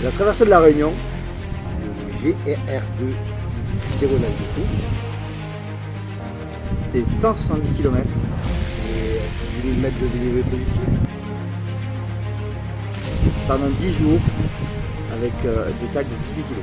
La traversée de la Réunion, le GRR2 diagonale du Fou, c'est 170 km et 1000 mètres de dénivelé positif. Pendant 10 jours avec des sacs de 18 kg.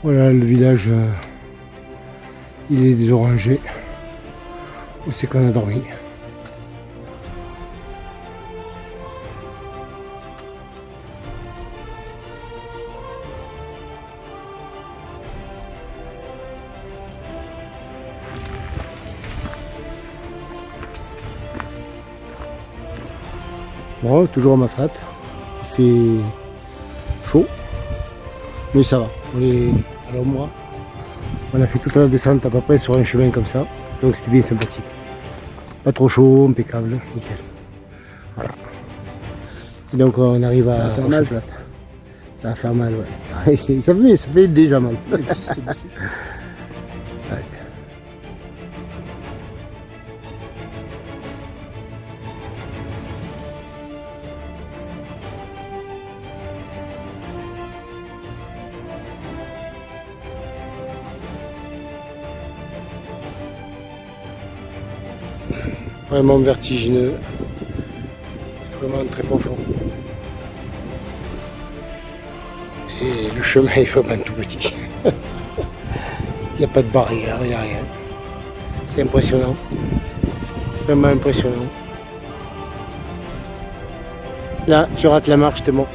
Voilà le village, il est désorangé. Où c'est qu'on a dormi? Bon, toujours à Mafat. Il fait chaud, mais ça va. On est à l'ombre. On a fait toute la descente à peu près sur un chemin comme ça, donc c'était bien sympathique. Pas trop chaud, impeccable, nickel. Voilà. Et donc on arrive à Rocheplate. Ça va faire mal, ouais. ça fait déjà mal. Ouais. Vraiment vertigineux, vraiment très profond. Et le chemin est vraiment tout petit. Il n'y a pas de barrière, il n'y a rien. C'est impressionnant, vraiment impressionnant. Là, tu rates la marche, t'es mort.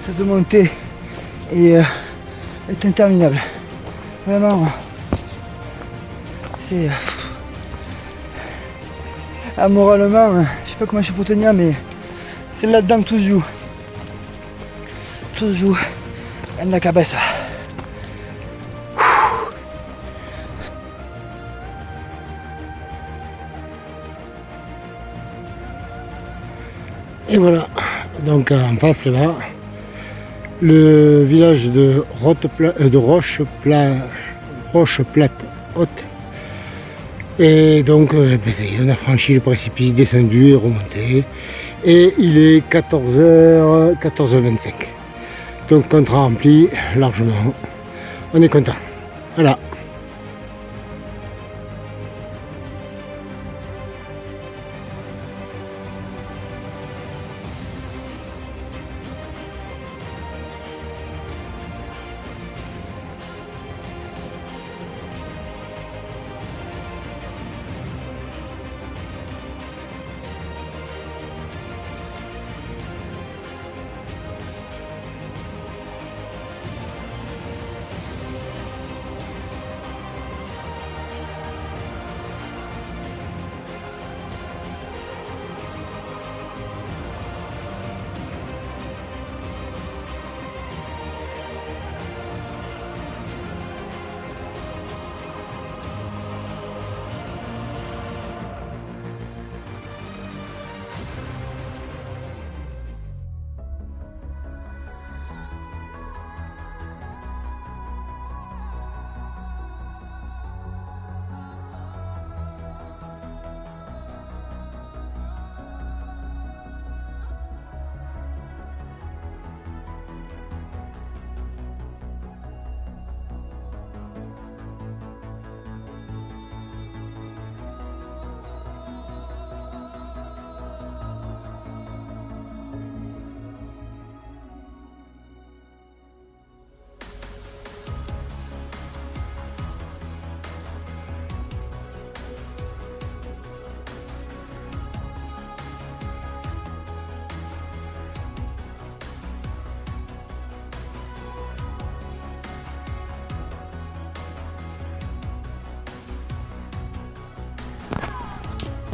Cette montée est interminable. Vraiment, c'est... moralement, je sais pas comment je peux tenir, mais c'est là-dedans que tout se joue. Tout se joue en la cabeza. Et voilà, donc en face là, le village de Roche Plate Haute. Et donc ça y est, on a franchi le précipice, descendu et remonté. Et il est 14h, 14h25. Donc contrat rempli largement. On est content. Voilà.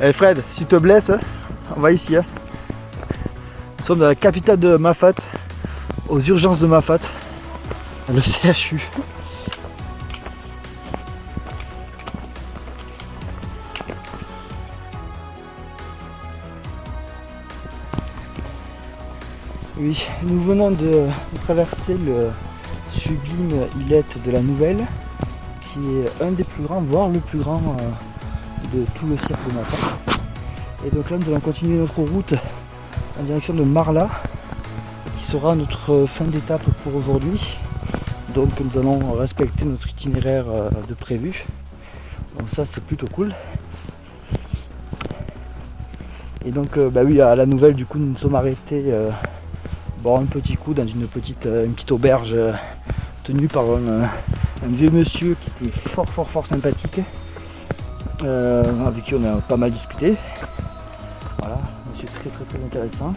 Allez Fred, si tu te blesses, on va ici. Nous sommes dans la capitale de Mafat, aux urgences de Mafat, le CHU. Oui, nous venons de traverser le sublime Ilette de la Nouvelle, qui est un des plus grands, voire le plus grand de tout le cercle de Mafat. Et donc là nous allons continuer notre route en direction de Marla, qui sera notre fin d'étape pour aujourd'hui. Donc nous allons respecter notre itinéraire de prévu. Donc ça c'est plutôt cool. Et donc bah oui, à la Nouvelle du coup nous nous sommes arrêtés boire un petit coup dans une petite auberge tenue par un vieux monsieur qui était fort sympathique, avec qui on a pas mal discuté. Voilà, monsieur très intéressant.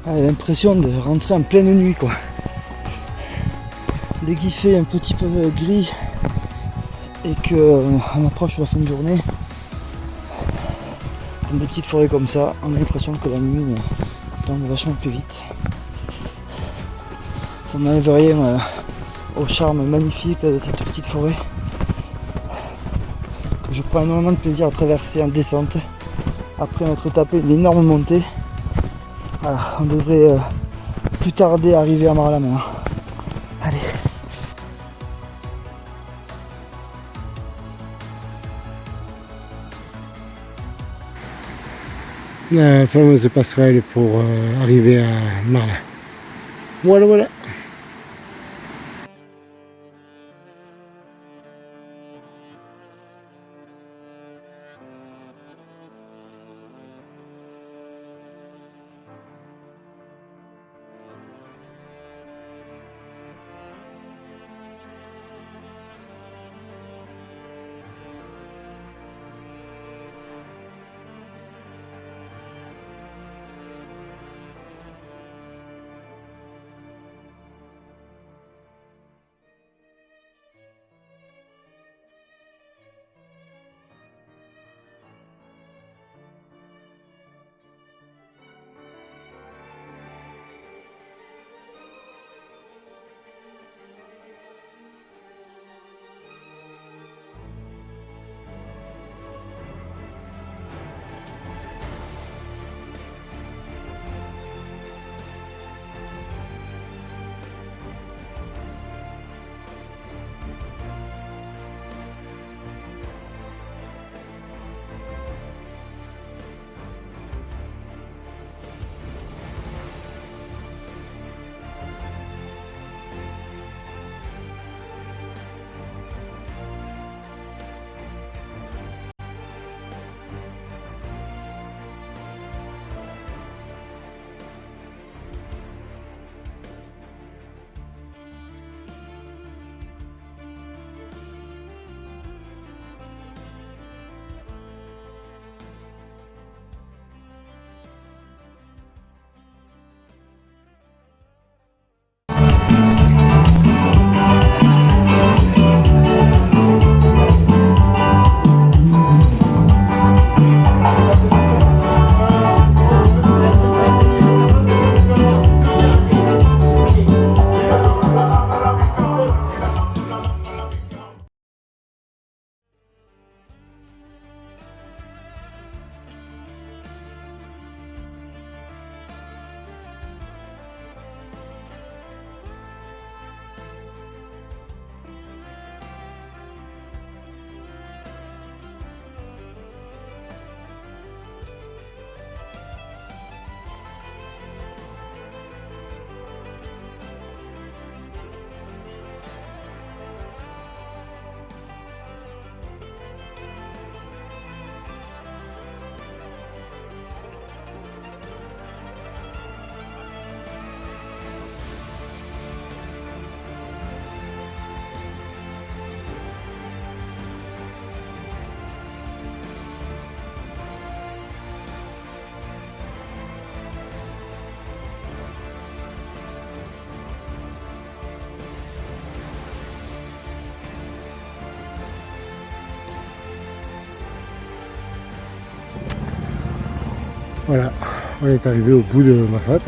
J'ai l'impression de rentrer en pleine nuit quoi. Dès qu'il fait un petit peu gris et qu'on approche de la fin de journée, dans des petites forêts comme ça, on a l'impression que la nuit tombe vachement plus vite. Ça n'enlève rien au charme magnifique de cette petite forêt que je prends énormément de plaisir à traverser en descente après m'être tapé une énorme montée. Voilà, on devrait plus tarder à arriver à Marla maintenant. Allez. La fameuse passerelle pour arriver à Marla. Voilà. Voilà, on est arrivé au bout de Mafat.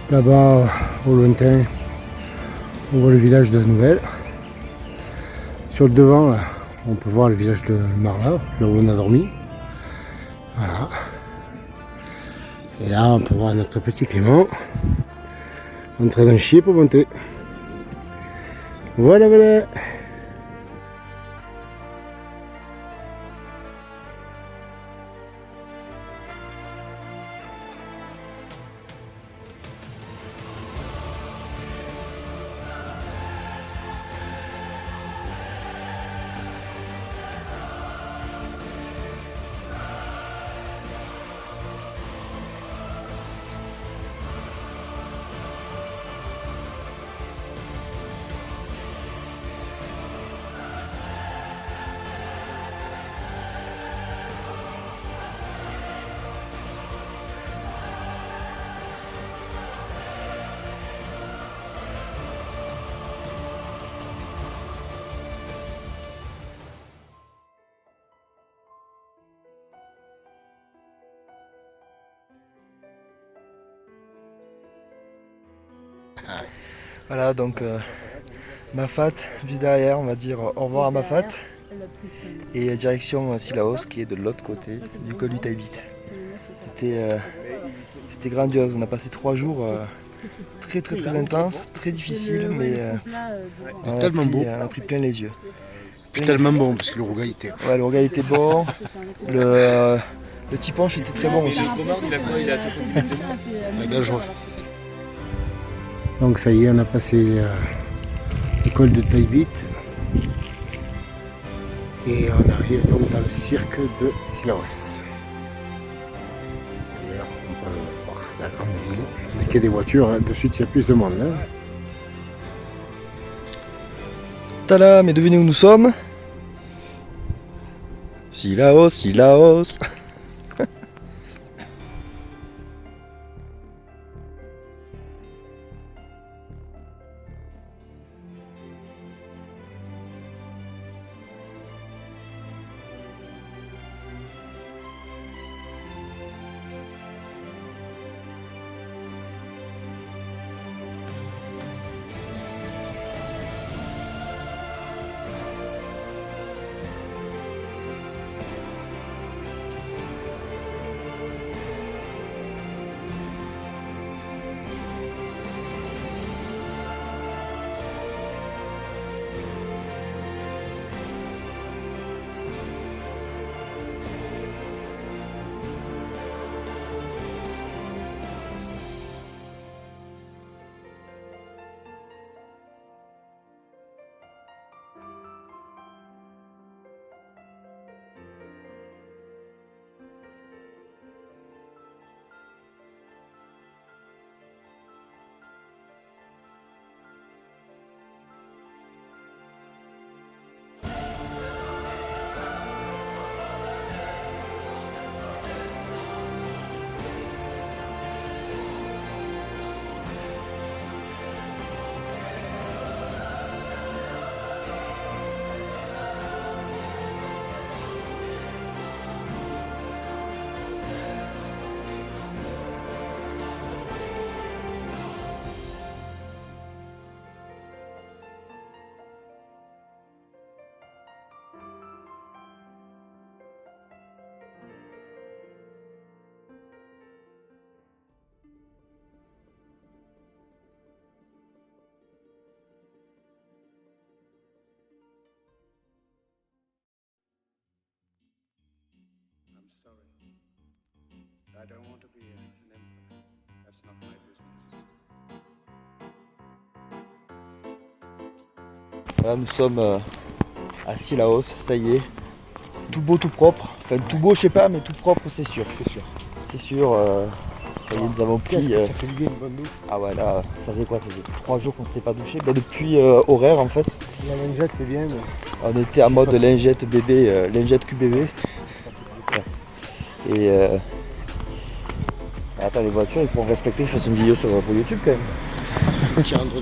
Là-bas, au lointain, on voit le village de la Nouvelle. Sur le devant, là, on peut voir le village de Marla, là où on a dormi. Voilà. Et là, on peut voir notre petit Clément en train d'en chier pour monter. Voilà, voilà. Voilà, donc Mafat, juste derrière, on va dire au revoir à Mafat. Et direction Sillaos qui est de l'autre côté du col du Taibit. C'était grandiose, on a passé 3 jours très intenses, très difficiles, mais Tellement beau. on a pris plein les yeux. Puis tellement bon parce que le rougail était. Ouais, le rougail était bon, le tiponche était très bon aussi. Avec la joie. Donc ça y est, on a passé le col de Taibit. Et on arrive donc dans le cirque de Sillaos. D'ailleurs, on peut voir la grande ville. Dès qu'il y a des voitures, de suite il y a plus de monde. Hein. Tada, mais devinez où nous sommes? Sillaos, Sillaos. I don't want to be an emperor. That's not my business. Là, nous sommes à Sillaos, ça y est. Tout beau, tout propre. Enfin, tout beau, je sais pas, mais tout propre, c'est sûr. C'est sûr. C'est sûr. Ça y est, nous avons pris. Ça fait du bien une bonne douche. Ah ouais, là, ça faisait quoi? Ça faisait 3 jours qu'on s'était pas douché. Bah, depuis horaire, en fait. La lingette, c'est bien, mais. On était en mode lingette bébé, lingette QBB. Et attends, les voitures, ils pourront respecter que je fasse une vidéo pour YouTube quand même. Tiens, André.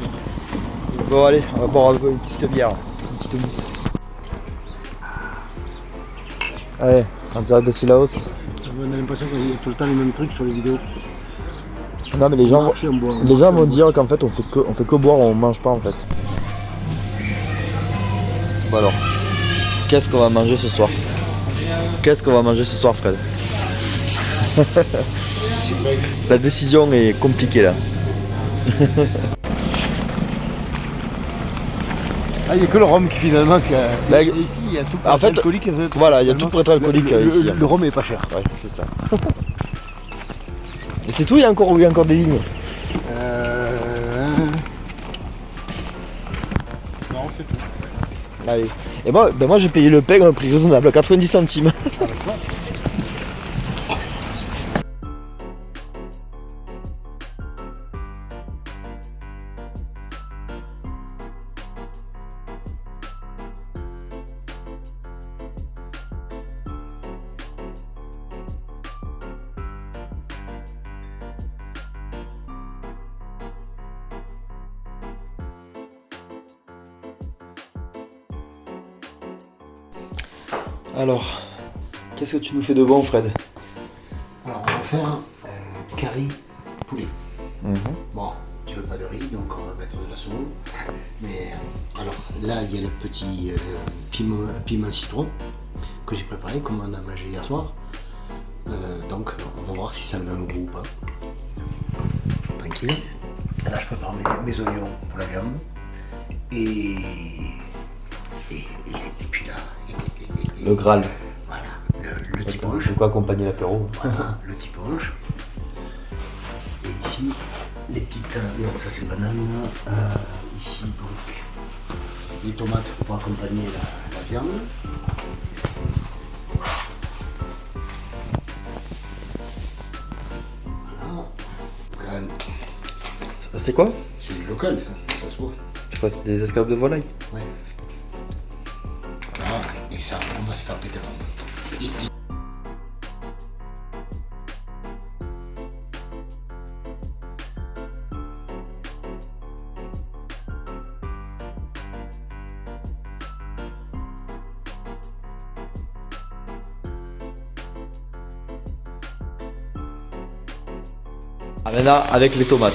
Bon, allez, on va boire une petite bière, une petite mousse. Allez, en direct de Sillaos. On a l'impression qu'il y a tout le temps les mêmes trucs sur les vidéos. Non, mais les gens vont dire qu'en fait on fait que boire, on mange pas en fait. Bon alors, qu'est-ce qu'on va manger ce soir? Qu'est-ce qu'on va manger ce soir, Fred? La décision est compliquée là. Ah, il n'y a que le rhum qui finalement. Là, ici, il y a tout pour en être fait, alcoolique. voilà, il y a tout pour être alcoolique ici. Le rhum est pas cher. Ouais, c'est ça. Et c'est tout, il y a encore des lignes. Non, c'est tout. Allez. Et moi, moi j'ai payé le pain à un prix raisonnable, à 90 centimes. Alors, qu'est-ce que tu nous fais de bon, Fred? Alors, on va faire curry poulet. Bon, tu veux pas de riz, donc on va mettre de la semoule. Mais alors, là, il y a le petit piment citron que j'ai préparé, comme on a mangé hier soir. Donc, on va voir si ça a le même goût ou pas. Tranquille. Là, je prépare mes oignons pour la viande. Et puis là, Le Graal. voilà, le petit punch. De quoi accompagner l'apéro? Voilà, le petit punch. Et ici, les petites. Non, ça c'est le banane. Ici, donc, les tomates pour accompagner la viande. Voilà. Local. C'est quoi? C'est du local, ça se voit. Je crois que c'est des escalopes de volaille. Ouais. Voilà, et ça, on va se faire péter le ventre. Ah, maintenant, avec les tomates.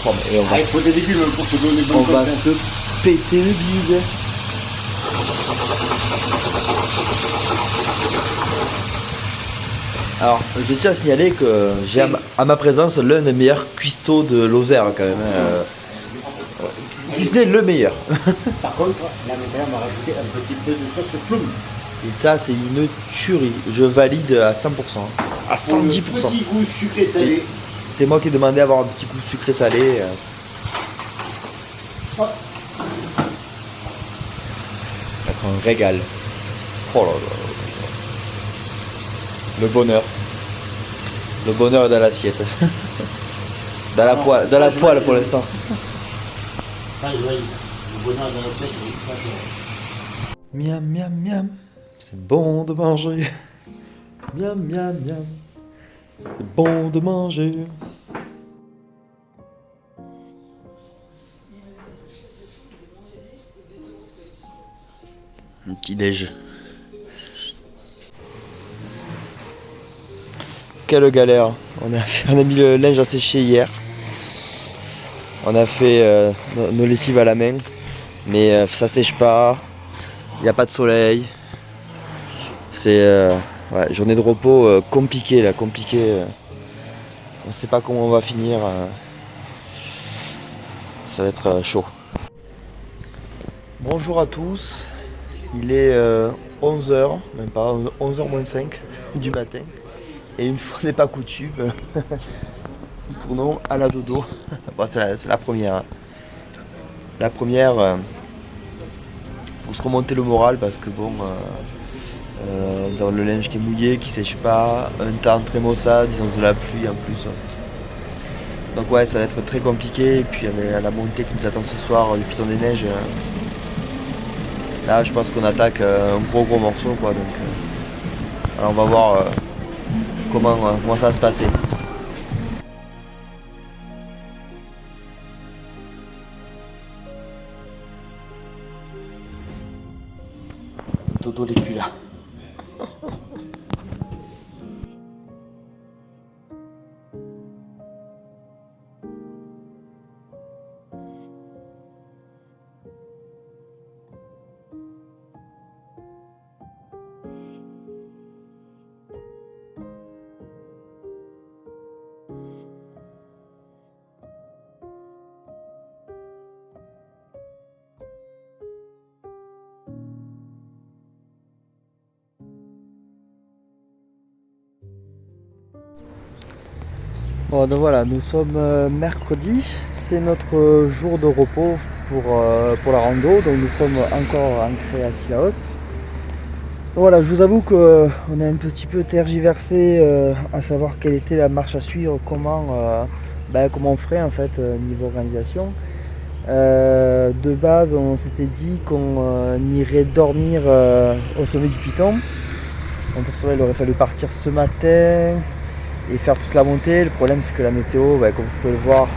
Oh, mais on va, Il faut des légumes pour te donner bonne on va conscience. se péter le bide. Alors, je tiens à signaler que j'ai à ma présence l'un des meilleurs cuistots de Lozère quand même. Si ce n'est le meilleur. Par contre, là maintenant, on va rajouter un petit peu de sauce plum. Et ça, c'est une tuerie. Je valide à 100%. À 110%. Petit goût sucré salé. C'est moi qui ai demandé à avoir un petit goût sucré-salé. Être un régal. Oh là là. Le bonheur. Le bonheur est dans l'assiette. Dans la poêle pour l'instant. Ça, je valide. Le bonheur de l'assiette, c'est pas cher. Miam miam miam. C'est bon de manger. Miam miam miam. C'est bon de manger. Un petit déj. Quelle galère. On a mis le linge à sécher hier. On a fait nos lessives à la main. Mais ça sèche pas. Il n'y a pas de soleil. C'est ouais, journée de repos compliquée là, compliquée. On ne sait pas comment on va finir. Ça va être chaud. Bonjour à tous. Il est 11h, même pas 11h moins 5 du matin. Et une fois n'est pas coutume, nous tournons à la dodo. Bon, c'est la première. Hein. La première pour se remonter le moral parce que bon, nous avons le linge qui est mouillé, qui sèche pas, un temps très maussade, disons de la pluie en plus. Donc ouais, ça va être très compliqué. Et puis avec la montée qui nous attend ce soir, le piton des neiges. Là, je pense qu'on attaque un gros morceau, quoi. Donc, alors on va voir comment ça va se passer. Dodo n'est plus là. Bon, donc voilà, nous sommes mercredi, c'est notre jour de repos pour la rando, donc nous sommes encore ancrés à Sillaos. Voilà, je vous avoue qu'on a un petit peu tergiversé à savoir quelle était la marche à suivre, comment on ferait en fait niveau organisation. De base, on s'était dit qu'on irait dormir au sommet du Piton. Donc pour cela, il aurait fallu partir ce matin et faire toute la montée. Le problème, c'est que la météo, comme vous pouvez le voir,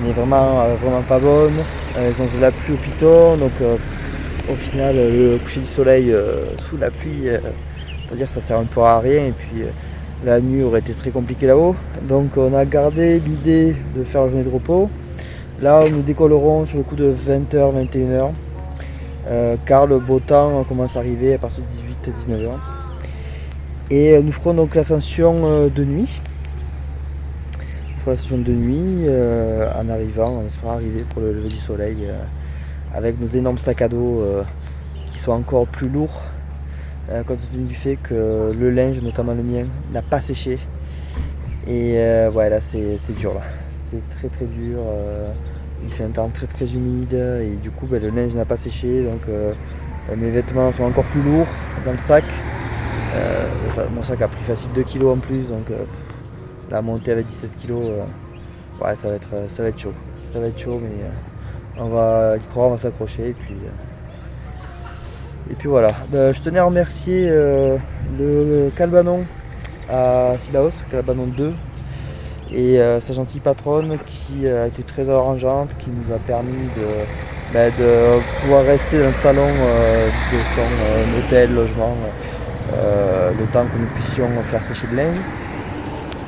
n'est vraiment pas bonne. Ils ont de la pluie au Piton, donc au final, le coucher du soleil sous la pluie, c'est-à-dire ça sert un peu à rien. Et puis la nuit aurait été très compliquée là-haut. Donc on a gardé l'idée de faire la journée de repos. Là, nous décollerons sur le coup de 20h, 21h, car le beau temps commence à arriver à partir de 18-19h. Et nous ferons donc l'ascension de nuit. Nous ferons l'ascension de nuit en arrivant, on espère arriver pour le lever du soleil avec nos énormes sacs à dos qui sont encore plus lourds, compte tenu du fait que le linge, notamment le mien, n'a pas séché. Et là c'est dur là. C'est très dur. Il fait un temps très humide et du coup le linge n'a pas séché, donc mes vêtements sont encore plus lourds dans le sac. Mon sac a pris facile 2 kg en plus, donc la montée avec 17 kg, ça va être chaud. Ça va être chaud, mais on va y croire, on va s'accrocher et puis voilà. Je tenais à remercier le Calbanon à Sillaos, Calbanon 2. Et sa gentille patronne qui a été très arrangeante, qui nous a permis de pouvoir rester dans le salon de son hôtel, logement, le temps que nous puissions faire sécher le linge.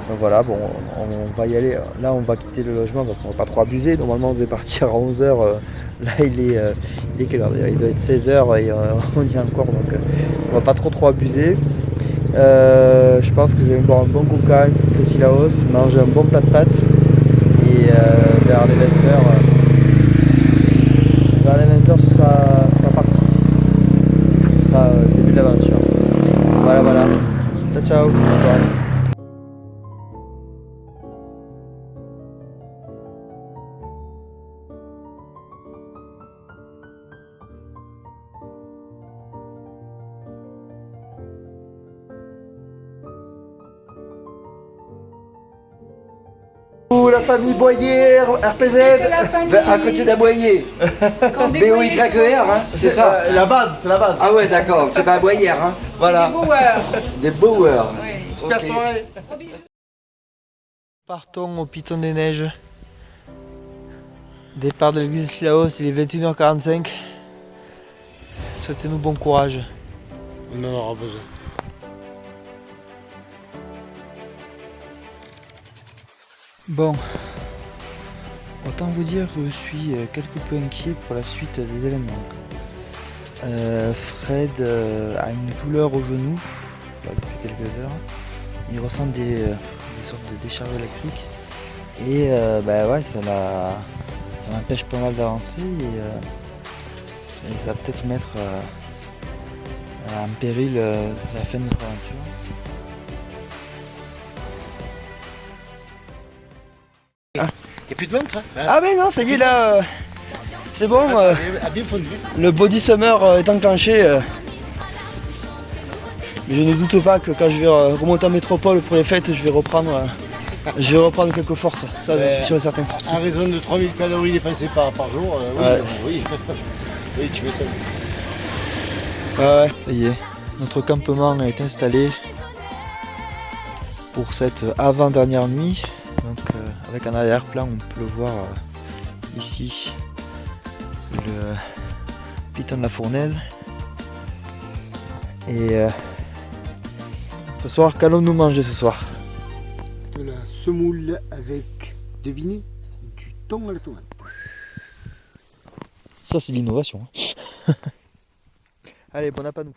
Donc voilà, bon, on va y aller. Là, on va quitter le logement parce qu'on ne va pas trop abuser. Normalement, on devait partir à 11h. Là, il est quelle heure d'ailleurs? Il doit être 16h et on y est encore. Donc, on ne va pas trop abuser. Je pense que je vais boire un bon coca, une petite Sillaos, manger un bon plat de pâtes et vers les 20h ce sera parti. Ce sera le début de l'aventure. Voilà. Ciao. Bonne soirée. La famille Boyer, RPZ, La famille. À côté d'Aboyer. Quand des BOYER, hein, c'est ça. la base, c'est la base. Ah ouais, d'accord, c'est pas Boyer, hein. Voilà. Des Bauer. Des Bauer. Ouais. Super Ok. soirée. Gros bisous. Partons au Piton des Neiges. Départ de l'église de Sillaos, il est 21h45. Souhaitez-nous bon courage. On en aura besoin. Bon, autant vous dire que je suis quelque peu inquiet pour la suite des événements. Fred a une douleur au genou depuis quelques heures. Il ressent des sortes de décharges électriques et ça l'empêche pas mal d'avancer et ça va peut-être mettre en péril la fin de notre aventure. Y'a plus de ventre, hein? Ah mais non, ça y est là, c'est bon, A bien fondu. le body summer est enclenché. Mais je ne doute pas que quand je vais remonter en métropole pour les fêtes, je vais reprendre quelques forces, ça je suis sûr et certain. À raison de 3000 calories dépensées par jour, oui. Oui, tu m'étonnes. Ouais, ça y est, notre campement est installé pour cette avant-dernière nuit. Donc avec un arrière-plan, on peut le voir ici, le Piton de la Fournaise. Et ce soir, qu'allons-nous manger ce soir? De la semoule avec, devinez, du thon à la tomate. Ça c'est de l'innovation. Allez, bon app à nous.